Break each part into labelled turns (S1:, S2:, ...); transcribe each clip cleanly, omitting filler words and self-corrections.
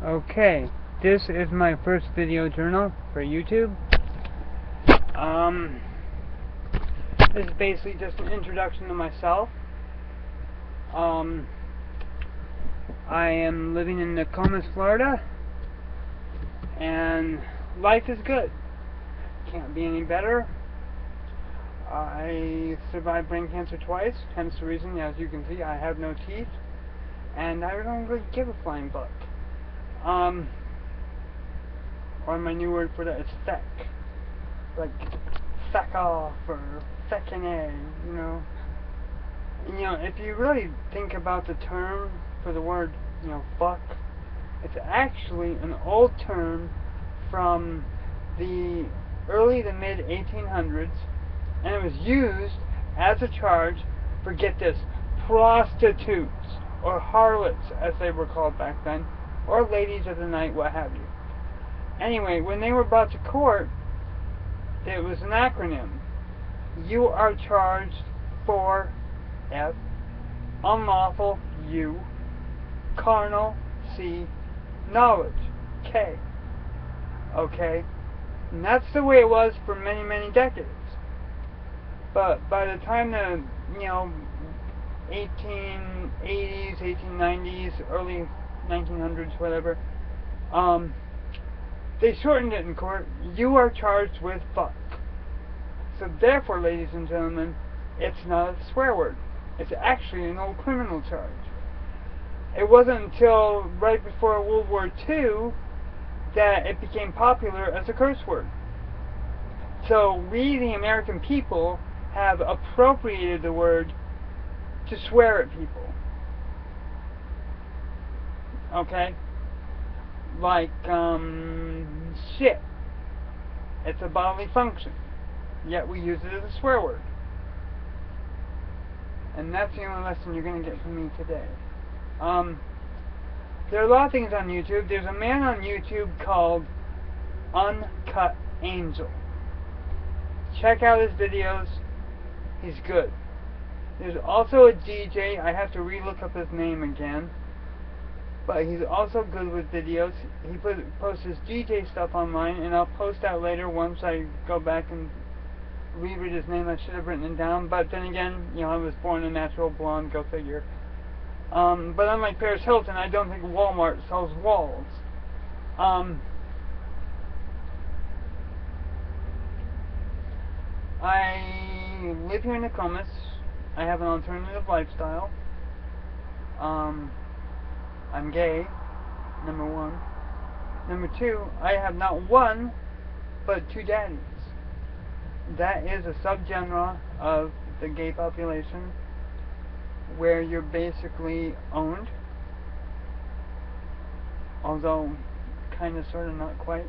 S1: Okay, this is my first video journal for YouTube. This is basically just an introduction to myself. I am living in Nokomis, Florida, and life is good. Can't be any better. I survived brain cancer twice, hence the reason, as you can see, I have no teeth, and I don't really give a flying buck. Or my new word for that is feck. Like, feck off, or feckin' A, you know. You know, if you really think about the term for the word, you know, fuck, it's actually an old term from the early to mid 1800s, and it was used as a charge for, get this, prostitutes, or harlots, as they were called back then, or ladies of the night, what have you. Anyway, when they were brought to court, it was an acronym. You are charged for F, unlawful, U, carnal, C, knowledge, K. Okay? And that's the way it was for many, many decades. But by the time the, 1880s, 1890s, early 1900s, whatever, they shortened it in court. You are charged with fuck. So therefore, ladies and gentlemen, it's not a swear word. It's actually an old criminal charge. It wasn't until right before World War II that it became popular as a curse word. So we, the American people, have appropriated the word to swear at people. Okay? Like, shit. It's a bodily function. Yet we use it as a swear word. And that's the only lesson you're going to get from me today. There are a lot of things on YouTube. There's a man on YouTube called Uncut Angel. Check out his videos. He's good. There's also a DJ. I have to re-look up his name again. But he's also good with videos. He posts his DJ stuff online, and I'll post that later once I go back and reread his name. I should have written it down, but then again, I was born a natural blonde, go figure. But unlike Paris Hilton, I don't think Walmart sells walls. I live here in Nokomis. I have an alternative lifestyle. I'm gay, number one. Number two, I have not one, but two daddies. That is a subgenre of the gay population where you're basically owned, although kind of, sort of, not quite.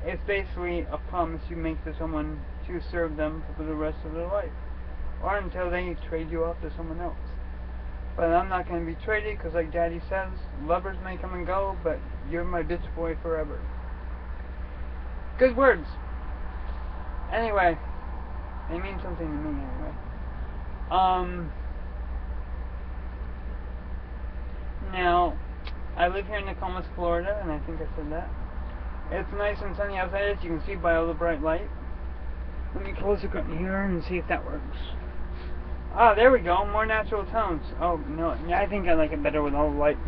S1: It's basically a promise you make to someone to serve them for the rest of their life, or until they trade you off to someone else. But I'm not going to be traded because, like Daddy says, lovers may come and go, but you're my bitch boy forever. Good words. Anyway, they mean something to me anyway. Now, I live here in Nokomis, Florida, and I think I said that. It's nice and sunny outside, as you can see by all the bright light. Let me close the curtain here and see if that works. Ah, there we go, more natural tones. Oh, no, I think I like it better with all the light.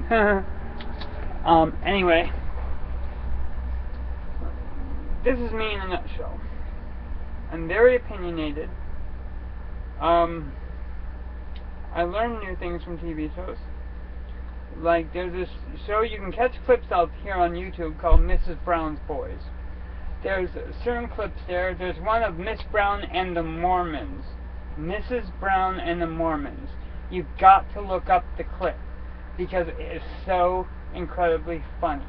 S1: Anyway. This is me in a nutshell. I'm very opinionated. I learn new things from TV shows. Like, there's this show you can catch clips of here on YouTube called Mrs. Brown's Boys. There's certain clips there. There's one of Miss Brown and the Mormons. Mrs. Brown and the Mormons. You've got to look up the clip because it is so incredibly funny.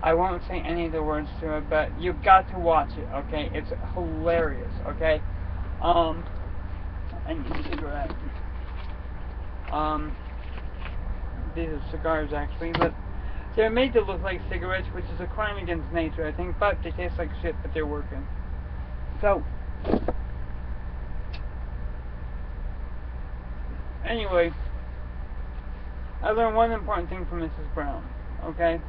S1: I won't say any of the words to it, but you've got to watch it, okay? It's hilarious, okay? I need a cigarette. These are cigars, actually, but they're made to look like cigarettes, which is a crime against nature, I think, but they taste like shit, but they're working. So, anyway, I learned one important thing from Mrs. Brown. okay?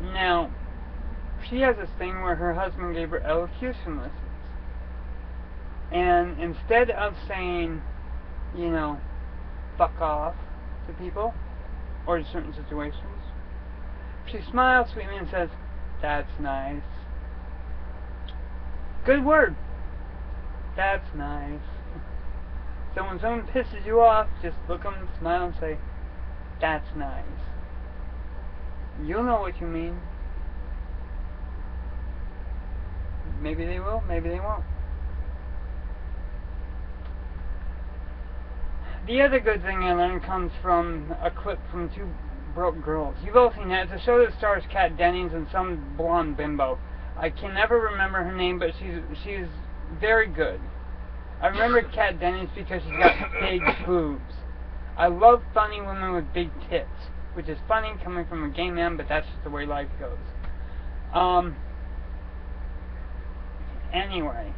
S1: Now, she has this thing where her husband gave her elocution lessons. And instead of saying, you know, fuck off to people, or to certain situations, she smiles sweetly and says, that's nice. Good word. That's nice. So when someone pisses you off, just look at them, smile, and say, that's nice. You'll know what you mean. Maybe they will, maybe they won't. The other good thing I learned comes from a clip from Two Broke Girls. You've all seen that. It's a show that stars Kat Dennings and some blonde bimbo. I can never remember her name, but she's very good. I remember Kat Dennings because she's got big boobs. I love funny women with big tits, which is funny coming from a gay man, but that's just the way life goes. Anyway.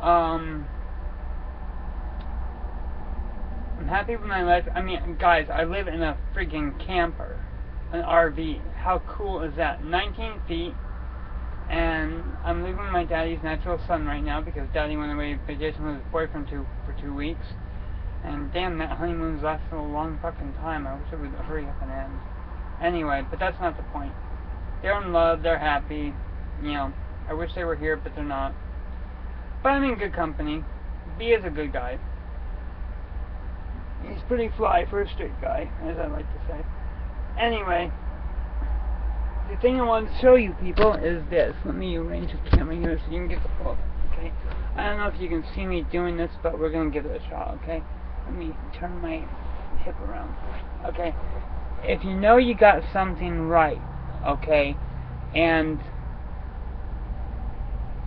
S1: I'm happy with my life. I mean, guys, I live in a freaking camper, an RV. How cool is that? 19 feet, and I'm living with my daddy's natural son right now because daddy went away vacation with his boyfriend for 2 weeks. And damn, that honeymoon's lasted a long fucking time. I wish it would hurry up and end. Anyway, but that's not the point. They're in love, they're happy. You know, I wish they were here, but they're not. But I'm in good company. B is a good guy. He's pretty fly for a straight guy, as I like to say. Anyway, the thing I wanted to show you people is this. Let me arrange the camera here so you can get the full. Okay. I don't know if you can see me doing this, but we're gonna give it a shot. Okay. Let me turn my hip around. Okay. If you know you got something right, okay, and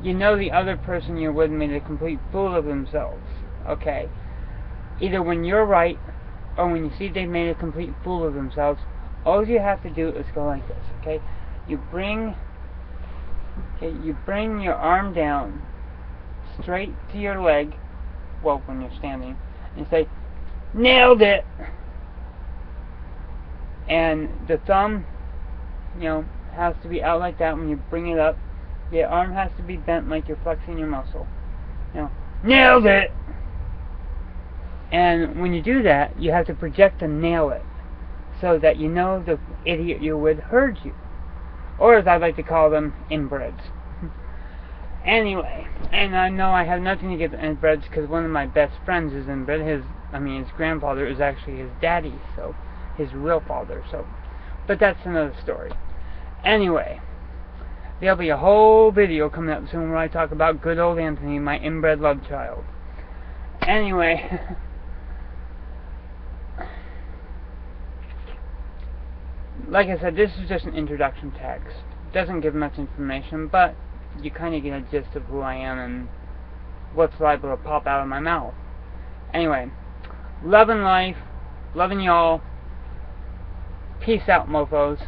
S1: you know the other person you're with made a complete fool of themselves, okay. Either when you're right or when you see they've made a complete fool of themselves, all you have to do is go like this, okay? You bring your arm down straight to your leg, well, when you're standing, and you say, nailed it! And the thumb, you know, has to be out like that when you bring it up. The arm has to be bent like you're flexing your muscle. You know, nailed it! And when you do that, you have to project and nail it so that you know the idiot you're with heard you. Or as I like to call them, inbreds. Anyway, and I know I have nothing against inbreds because one of my best friends is inbred. His grandfather is actually his daddy, so his real father. So, but that's another story. Anyway, there'll be a whole video coming up soon where I talk about good old Anthony, my inbred love child. Anyway. Like I said, this is just an introduction text. It doesn't give much information, but you kind of get a gist of who I am and what's liable to pop out of my mouth. Anyway, loving life, loving y'all. Peace out, mofos.